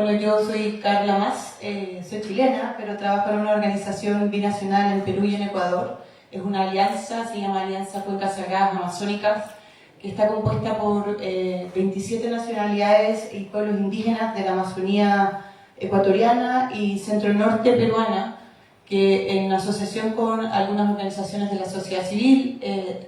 Bueno, yo soy Carla Mas, soy chilena, pero trabajo en una organización binacional en Perú y en Ecuador. Es una alianza, se llama Alianza Cuencas Sagradas Amazónicas, que está compuesta por 27 nacionalidades y pueblos indígenas de la Amazonía ecuatoriana y centro-norte peruana, que en asociación con algunas organizaciones de la sociedad civil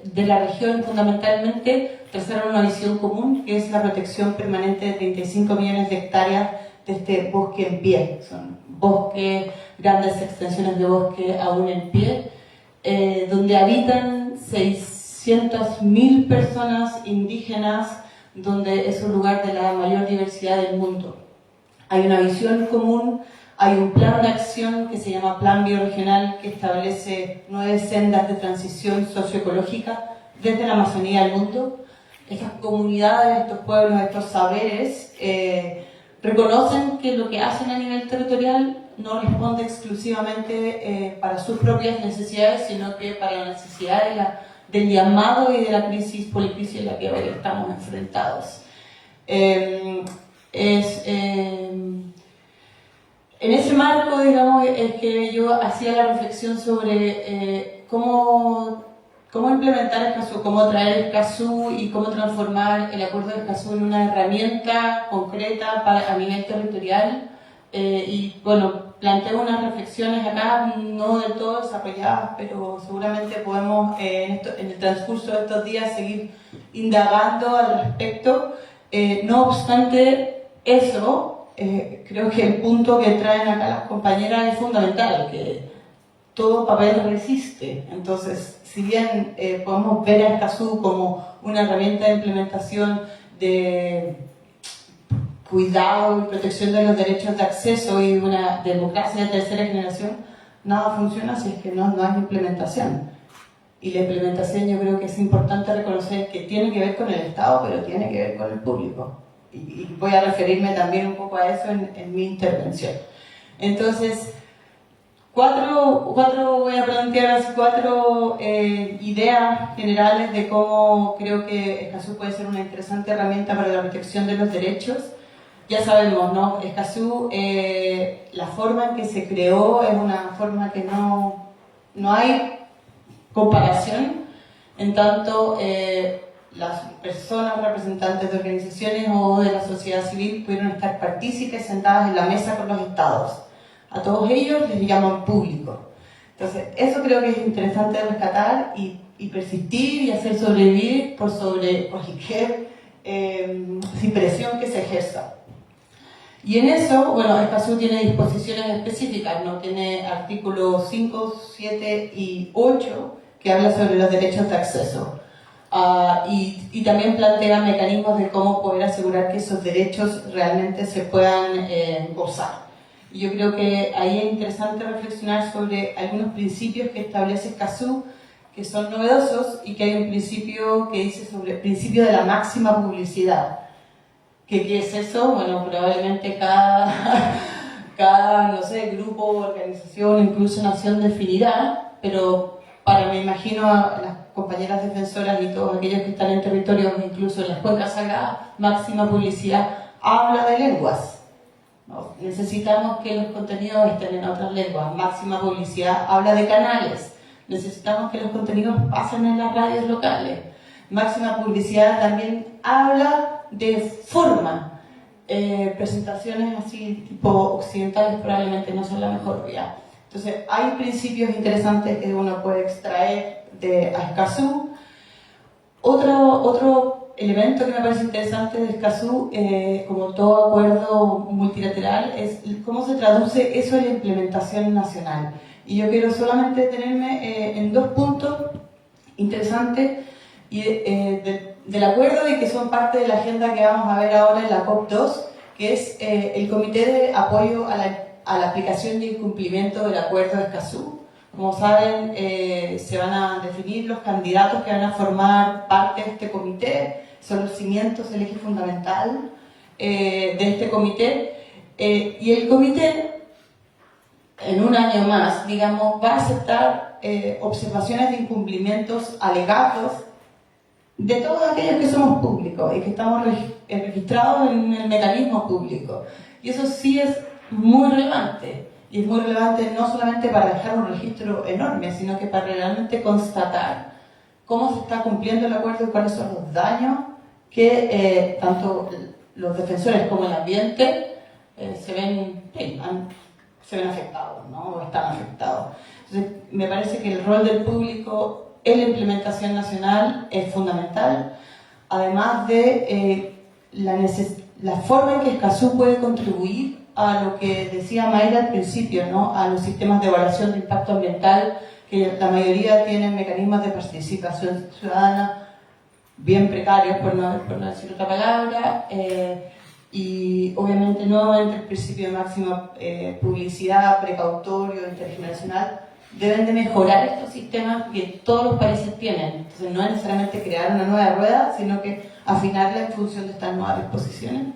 de la región fundamentalmente trazaron una visión común, que es la protección permanente de 35 millones de hectáreas de este bosque en pie. Son bosques, grandes extensiones de bosque aún en pie, donde habitan 600.000 personas indígenas, donde es un lugar de la mayor diversidad del mundo. Hay una visión común, hay un plan de acción que se llama Plan Bioregional, que establece 9 sendas de transición socioecológica desde la Amazonía al mundo. Estas comunidades, estos pueblos, estos saberes reconocen que lo que hacen a nivel territorial no responde exclusivamente para sus propias necesidades, sino que para las necesidades del llamado y de la crisis policrisis en la que hoy estamos enfrentados. En ese marco, digamos, es que yo hacía la reflexión sobre cómo implementar Escazú, cómo traer Escazú y cómo transformar el acuerdo de Escazú en una herramienta concreta a nivel territorial. Y bueno, planteo unas reflexiones acá, no del todo desarrolladas, pero seguramente podemos en el transcurso de estos días seguir indagando al respecto. No obstante eso, creo que el punto que traen acá las compañeras es fundamental, que todo papel resiste. Entonces, si bien podemos ver a Escazú como una herramienta de implementación de cuidado y protección de los derechos de acceso y una democracia de tercera generación, nada funciona si es que no hay implementación. Y la implementación yo creo que es importante reconocer que tiene que ver con el Estado, pero tiene que ver con el público. Y voy a referirme también un poco a eso en mi intervención. Entonces, voy a plantear cuatro ideas generales de cómo creo que Escazú puede ser una interesante herramienta para la protección de los derechos. Ya sabemos, ¿no? Escazú, la forma en que se creó es una forma que no hay comparación, en tanto las personas representantes de organizaciones o de la sociedad civil pudieron estar partícipes sentadas en la mesa con los estados. A todos ellos les llaman público. Entonces, eso creo que es interesante rescatar y persistir y hacer sobrevivir por sobre cualquier sin presión que se ejerza. Y en eso, bueno, Escazú tiene disposiciones específicas, ¿no? Tiene artículos 5, 7 y 8 que habla sobre los derechos de acceso. Y también plantea mecanismos de cómo poder asegurar que esos derechos realmente se puedan gozar. Y yo creo que ahí es interesante reflexionar sobre algunos principios que establece Escazú, que son novedosos, y que hay un principio que dice sobre el principio de la máxima publicidad. ¿Qué es eso? Bueno, probablemente cada no sé, grupo, organización, incluso nación definirá, pero me imagino a las compañeras defensoras y todos aquellos que están en territorios, incluso en las cuencas sagradas, máxima publicidad habla de lenguas. ¿No? Necesitamos que los contenidos estén en otras lenguas. Máxima publicidad habla de canales. Necesitamos que los contenidos pasen en las radios locales. Máxima publicidad también habla de forma. Presentaciones así tipo occidentales probablemente no son la mejor vía. Entonces hay principios interesantes que uno puede extraer de Escazú. Otro elemento que me parece interesante de Escazú, como todo acuerdo multilateral, es cómo se traduce eso en la implementación nacional. Y yo quiero solamente detenerme en 2 puntos interesantes del acuerdo y que son parte de la agenda que vamos a ver ahora en la COP2, que es el Comité de Apoyo a la Aplicación y el Cumplimiento del Acuerdo de Escazú. Como saben, se van a definir los candidatos que van a formar parte de este comité, son los cimientos, el eje fundamental de este comité, y el comité, en un año más, digamos, va a aceptar observaciones de incumplimientos alegados de todos aquellos que somos públicos y que estamos registrados en el mecanismo público. Y eso sí es muy relevante. Y es muy relevante no solamente para dejar un registro enorme, sino que para realmente constatar cómo se está cumpliendo el acuerdo y cuáles son los daños que tanto los defensores como el ambiente se ven afectados, ¿no? O están afectados. Entonces, me parece que el rol del público en la implementación nacional es fundamental, además de la forma en que Escazú puede contribuir a lo que decía Mayra al principio, ¿no? A los sistemas de evaluación de impacto ambiental, que la mayoría tienen mecanismos de participación ciudadana bien precarios, por no decir otra palabra, y obviamente nuevamente el principio de máxima publicidad, precautorio, intergeneracional, deben de mejorar estos sistemas que todos los países tienen. Entonces no es necesariamente crear una nueva rueda, sino que afinarla en función de estas nuevas disposiciones.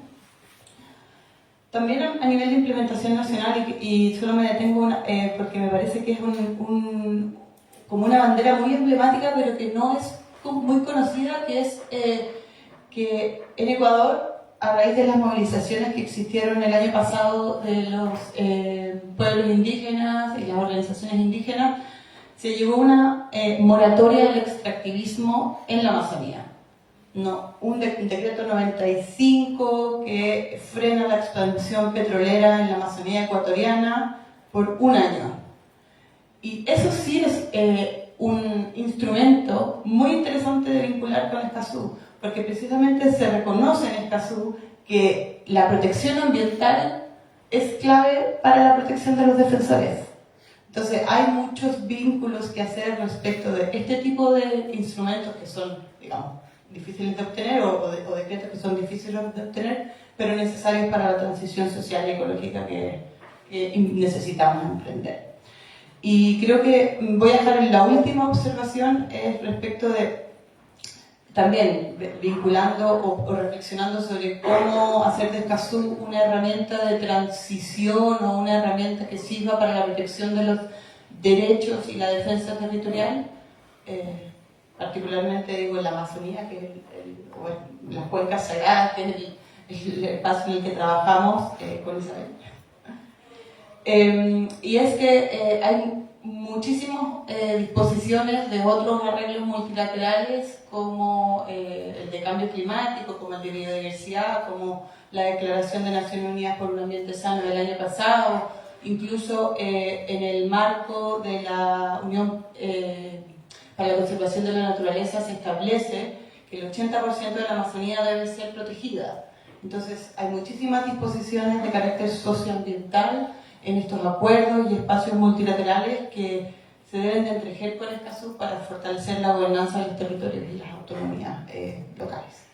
También a nivel de implementación nacional, y solo me detengo porque me parece que es como una bandera muy emblemática, pero que no es muy conocida, que es que en Ecuador, a raíz de las movilizaciones que existieron el año pasado de los pueblos indígenas y las organizaciones indígenas, se llevó una moratoria del extractivismo en la Amazonía. Un decreto 95 que frena la expansión petrolera en la Amazonía ecuatoriana por un año. Y eso sí es un instrumento muy interesante de vincular con Escazú, porque precisamente se reconoce en Escazú que la protección ambiental es clave para la protección de los defensores. Entonces hay muchos vínculos que hacer respecto de este tipo de instrumentos que son, digamos, difíciles de obtener o decretos que son difíciles de obtener, pero necesarios para la transición social y ecológica que necesitamos emprender. Y creo que voy a dejar la última observación respecto de también vinculando o reflexionando sobre cómo hacer de Escazú una herramienta de transición o una herramienta que sirva para la protección de los derechos y la defensa territorial, particularmente digo en la Amazonía, que es las cuencas sagradas, que es el espacio en el que trabajamos con Isabel. Y es que hay muchísimas disposiciones de otros arreglos multilaterales como el de cambio climático, como el de biodiversidad, como la Declaración de Naciones Unidas por un Ambiente Sano del año pasado, incluso en el marco de la Unión para la Conservación de la Naturaleza se establece que el 80% de la Amazonía debe ser protegida. Entonces hay muchísimas disposiciones de carácter socioambiental en estos acuerdos y espacios multilaterales que se deben de entreger con Escazú para fortalecer la gobernanza de los territorios y las autonomías locales.